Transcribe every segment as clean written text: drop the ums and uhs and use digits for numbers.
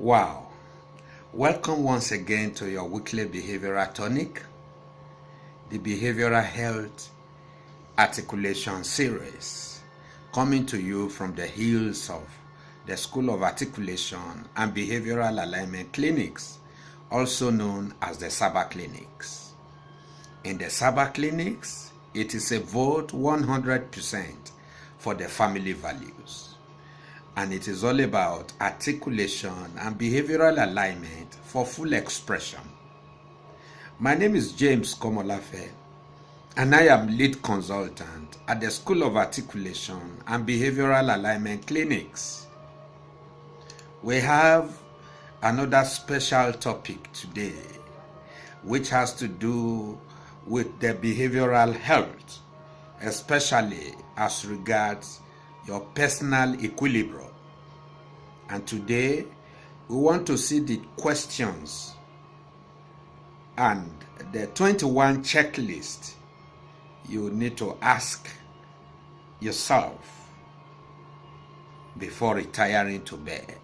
Wow. Welcome once again to your weekly behavioral tonic, the Behavioral Health Articulation series, coming to you from the hills of the School of Articulation and Behavioral Alignment Clinics, also known as the SABA clinics. In the SABA clinics, it is a vote 100% for the family values. And it is all about articulation and behavioral alignment for full expression. My name is James Komolafe, and I am lead consultant at the School of Articulation and Behavioral Alignment Clinics. We have another special topic today, which has to do with the behavioral health, especially as regards your personal equilibrium. And today we want to see the questions and the 21 checklist you need to ask yourself before retiring to bed.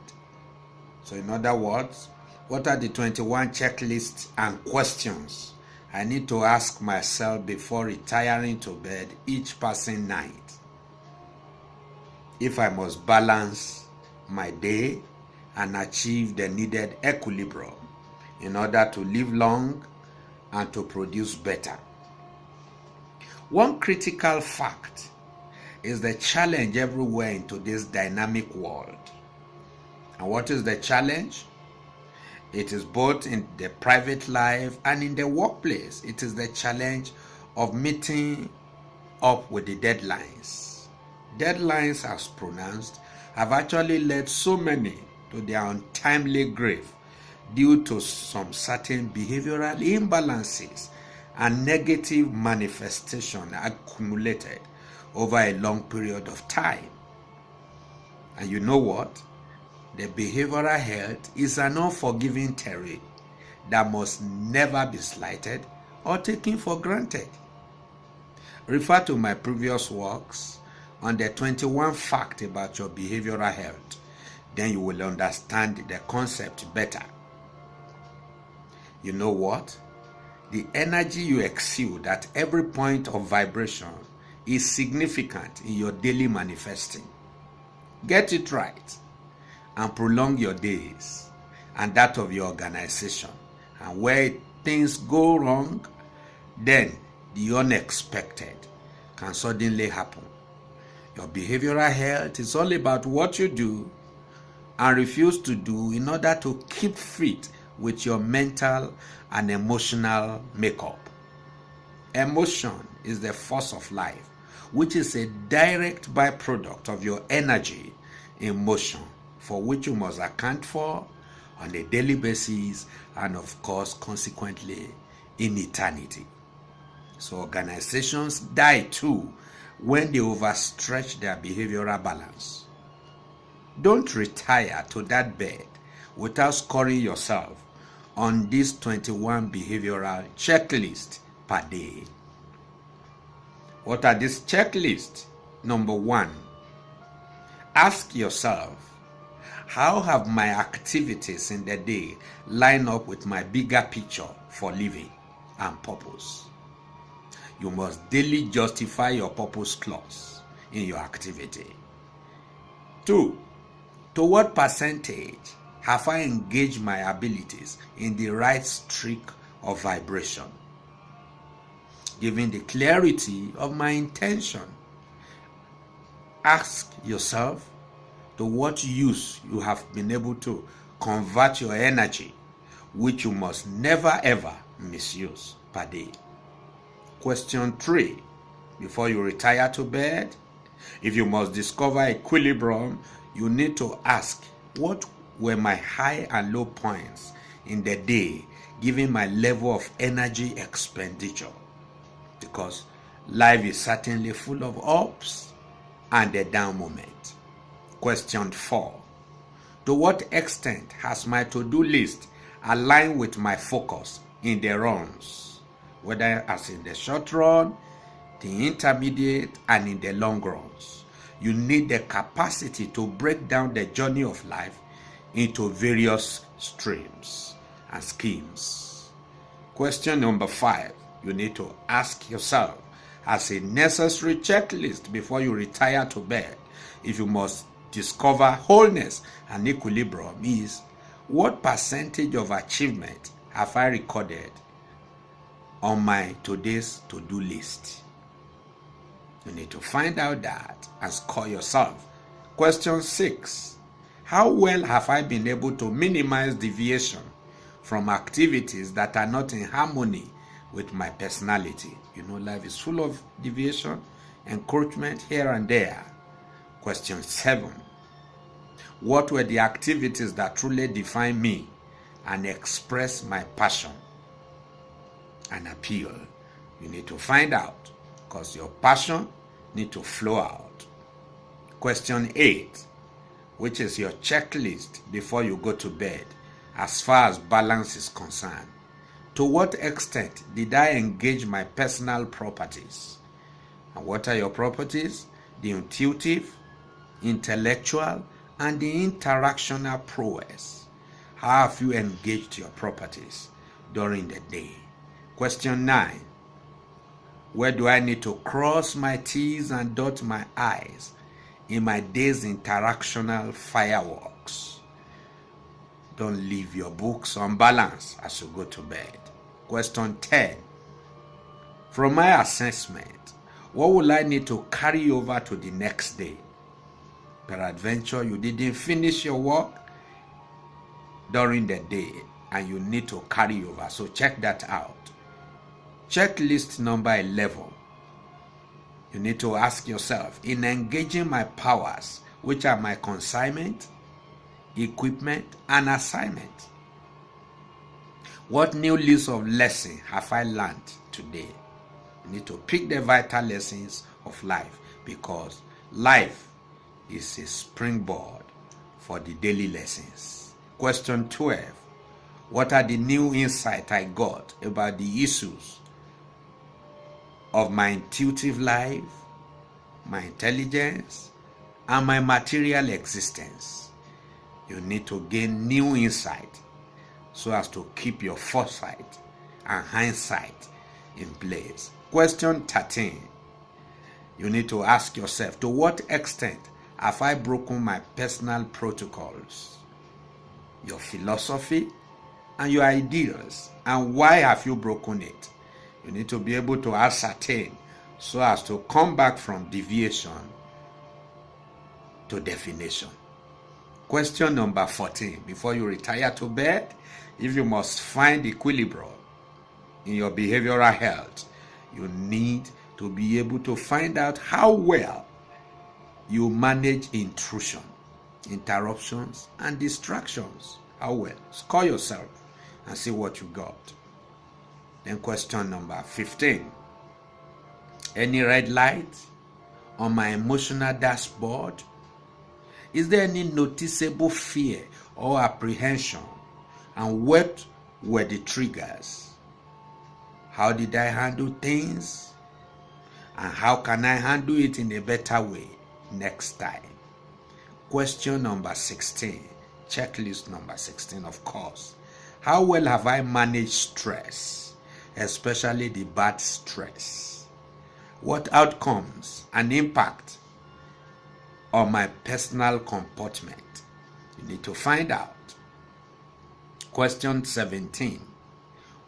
So in other words, what are the 21 checklists and questions I need to ask myself before retiring to bed each passing night? If I must balance my day and achieve the needed equilibrium in order to live long and to produce better. One critical fact is the challenge everywhere in today's dynamic world. And what is the challenge? It is both in the private life and in the workplace. It is the challenge of meeting up with the deadlines. Deadlines, as pronounced, have actually led so many to their untimely grave due to some certain behavioral imbalances and negative manifestation accumulated over a long period of time. And you know what? The behavioral health is an unforgiving terrain that must never be slighted or taken for granted. Refer to my previous works on the 21 facts about your behavioral health. Then you will understand the concept better. You know what? The energy you exude at every point of vibration is significant in your daily manifesting. Get it right and prolong your days and that of your organization. And where things go wrong, then the unexpected can suddenly happen. Your behavioral health is all about what you do and refuse to do in order to keep fit with your mental and emotional makeup. Emotion is the force of life, which is a direct byproduct of your energy in motion, for which you must account for on a daily basis and, of course, consequently in eternity. So organizations die too when they overstretch their behavioral balance. Don't retire to that bed without scoring yourself on this 21 behavioral checklist per day. What are these checklists? Number 1, ask yourself, how have my activities in the day line up with my bigger picture for living and purpose? You must daily justify your purpose clause in your activity. 2, to what percentage have I engaged my abilities in the right streak of vibration? Given the clarity of my intention, ask yourself to what use you have been able to convert your energy, which you must never ever misuse per day. Question 3, before you retire to bed, if you must discover equilibrium, you need to ask, what were my high and low points in the day, given my level of energy expenditure? Because life is certainly full of ups and a down moment. Question 4, to what extent has my to-do list aligned with my focus in the runs, whether as in the short run, the intermediate, and in the long runs? You need the capacity to break down the journey of life into various streams and schemes. Question number 5, you need to ask yourself as a necessary checklist before you retire to bed, if you must discover wholeness and equilibrium, is what percentage of achievement have I recorded on my today's to-do list? You need to find out that and score yourself. Question 6, how well have I been able to minimize deviation from activities that are not in harmony with my personality? You know, life is full of deviation, encroachment here and there. Question 7, what were the activities that truly define me and express my passion and appeal? You need to find out, because your passion need to flow out. Question 8, which is your checklist before you go to bed as far as balance is concerned. To what extent did I engage my personal properties? And what are your properties? The intuitive, intellectual, and the interactional prowess. How have you engaged your properties during the day? Question 9, where do I need to cross my T's and dot my I's in my day's interactional fireworks? Don't leave your books on balance as you go to bed. Question 10, from my assessment, what will I need to carry over to the next day? Peradventure, you didn't finish your work during the day and you need to carry over, so check that out. Checklist number 11, you need to ask yourself, in engaging my powers, which are my consignment, equipment, and assignment, what new list of lessons have I learned today? You need to pick the vital lessons of life, because life is a springboard for the daily lessons. Question 12, what are the new insights I got about the issues of my intuitive life, my intelligence, and my material existence? You need to gain new insight so as to keep your foresight and hindsight in place. Question 13, you need to ask yourself, to what extent have I broken my personal protocols, your philosophy, and your ideals, and why have you broken it? You need to be able to ascertain so as to come back from deviation to definition. Question number 14, before you retire to bed, if you must find equilibrium in your behavioral health, you need to be able to find out how well you manage intrusion, interruptions, and distractions. How well? Score yourself and see what you got. Then question number 15. Any red light on my emotional dashboard? Is there any noticeable fear or apprehension? And what were the triggers? How did I handle things? And how can I handle it in a better way next time? Question number 16. Checklist number 16, of course. How well have I managed stress, especially the bad stress? What outcomes and impact on my personal comportment? You need to find out. Question 17.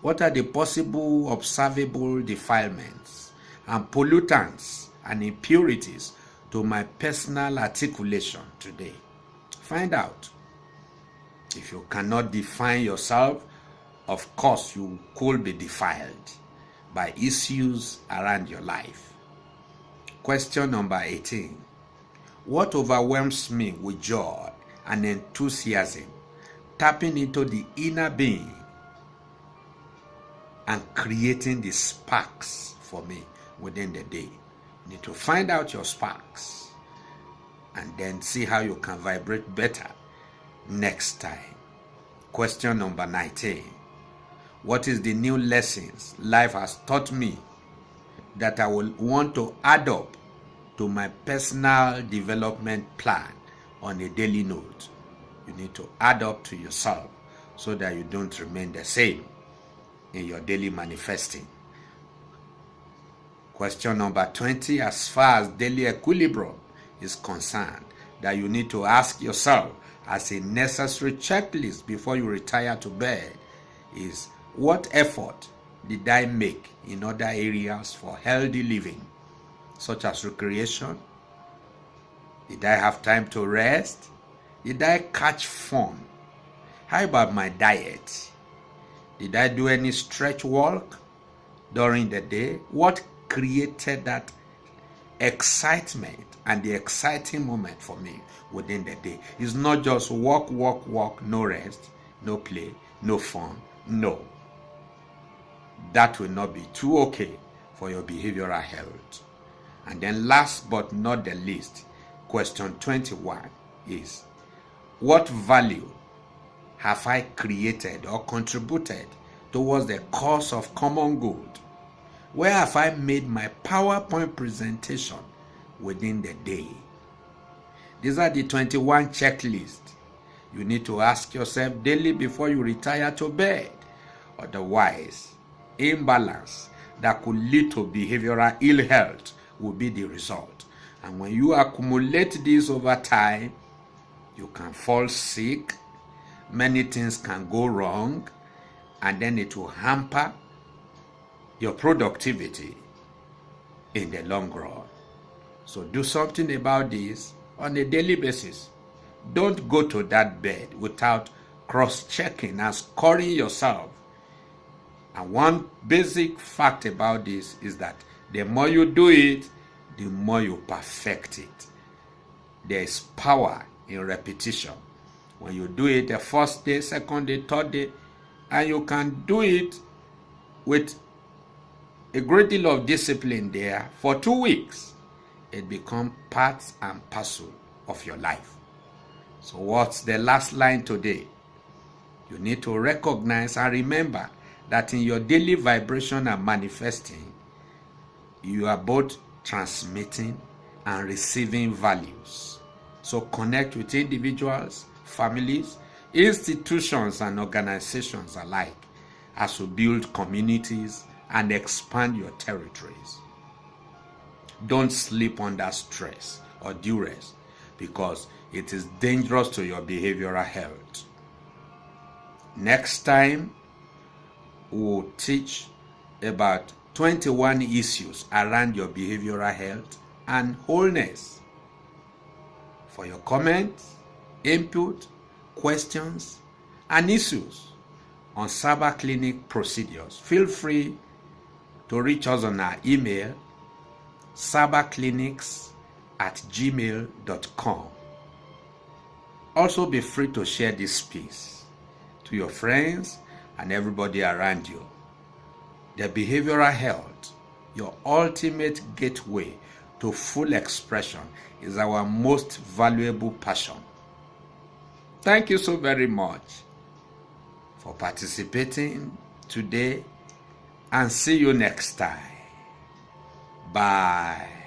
What are the possible observable defilements and pollutants and impurities to my personal articulation today? Find out. If you cannot define yourself, of course you could be defiled by issues around your life. Question number 18. What overwhelms me with joy and enthusiasm, tapping into the inner being and creating the sparks for me within the day? You need to find out your sparks and then see how you can vibrate better next time. Question number 19. What is the new lessons life has taught me that I will want to add up to my personal development plan on a daily note? you need to add up to yourself so that you don't remain the same in your daily manifesting. Question number 20, as far as daily equilibrium is concerned, that you need to ask yourself as a necessary checklist before you retire to bed is, what effort did I make in other areas for healthy living, such as recreation? Did I have time to rest? Did I catch fun? How about my diet? Did I do any stretch work during the day? What created that excitement and the exciting moment for me within the day? It's not just walk, no rest, no play, no fun. No. That will not be too okay for your behavioral health. And then last but not the least, question 21 is, what value have I created or contributed towards the cause of common good? Where have I made my PowerPoint presentation within the day? These are the 21 checklists you need to ask yourself daily before you retire to bed. Otherwise, imbalance that could lead to behavioral ill health will be the result. And when you accumulate this over time, you can fall sick, many things can go wrong, and then it will hamper your productivity in the long run. So do something about this on a daily basis. Don't go to that bed without cross-checking and scoring yourself. And one basic fact about this is that the more you do it, the more you perfect it. There is power in repetition. When you do it the first day, second day, third day, and you can do it with a great deal of discipline there for 2 weeks, it becomes part and parcel of your life. So what's the last line today? You need to recognize and remember that in your daily vibration and manifesting, you are both transmitting and receiving values. So connect with individuals, families, institutions, and organizations alike as you build communities and expand your territories. Don't sleep under stress or duress, because it is dangerous to your behavioral health. Next time, we'll teach about 21 issues around your behavioral health and wholeness. For your comments, input, questions, and issues on SABA clinic procedures, feel free to reach us on our email, sabaclinics@gmail.com. Also be free to share this space to your friends and everybody around you. The behavioral health, your ultimate gateway to full expression, is our most valuable passion. Thank you so very much for participating today, and see you next time. Bye.